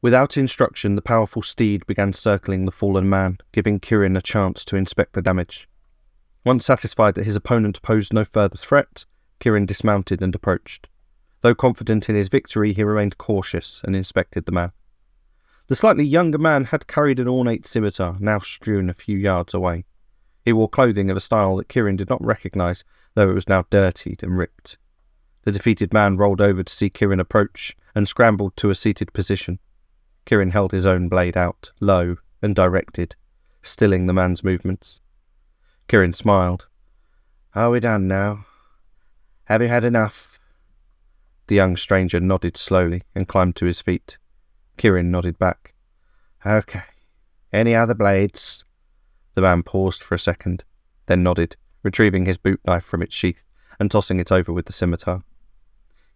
Without instruction, the powerful steed began circling the fallen man, giving Kirin a chance to inspect the damage. Once satisfied that his opponent posed no further threat, Kirin dismounted and approached. Though confident in his victory, he remained cautious and inspected the man. The slightly younger man had carried an ornate scimitar, now strewn a few yards away. He wore clothing of a style that Kirin did not recognise, though it was now dirtied and ripped. The defeated man rolled over to see Kirin approach and scrambled to a seated position. Kirin held his own blade out, low and directed, stilling the man's movements. Kirin smiled. "Are we done now? Have you had enough?" The young stranger nodded slowly and climbed to his feet. Kirin nodded back. "Okay. Any other blades?" The man paused for a second, then nodded, retrieving his boot knife from its sheath and tossing it over with the scimitar.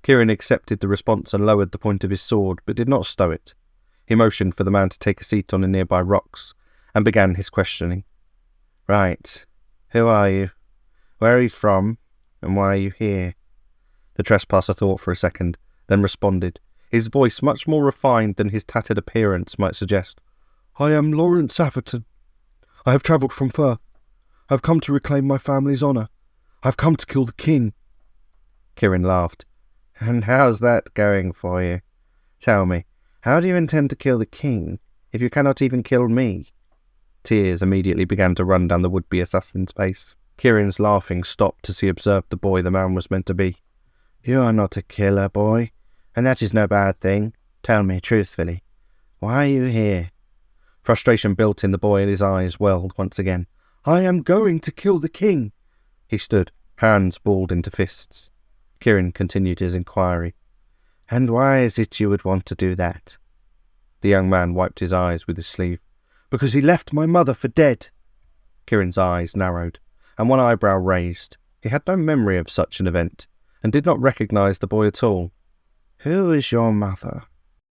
Kirin accepted the response and lowered the point of his sword, but did not stow it. He motioned for the man to take a seat on the nearby rocks and began his questioning. "Right. Who are you? Where are you from? And why are you here?" The trespasser thought for a second, then responded, his voice much more refined than his tattered appearance might suggest. "I am Lawrence Atherton. I have travelled from Firth. I have come to reclaim my family's honour. I have come to kill the king." Kirin laughed. "And how's that going for you? Tell me, how do you intend to kill the king, if you cannot even kill me?" Tears immediately began to run down the would-be assassin's face. Kirin's laughing stopped as he observed the boy the man was meant to be. "You are not a killer, boy, and that is no bad thing. Tell me truthfully, why are you here?" Frustration built in the boy and his eyes welled once again. "I am going to kill the king." He stood, hands balled into fists. Kirin continued his inquiry. "And why is it you would want to do that?" The young man wiped his eyes with his sleeve. "Because he left my mother for dead." Kirin's eyes narrowed, and one eyebrow raised. He had no memory of such an event, and did not recognise the boy at all. "Who is your mother?"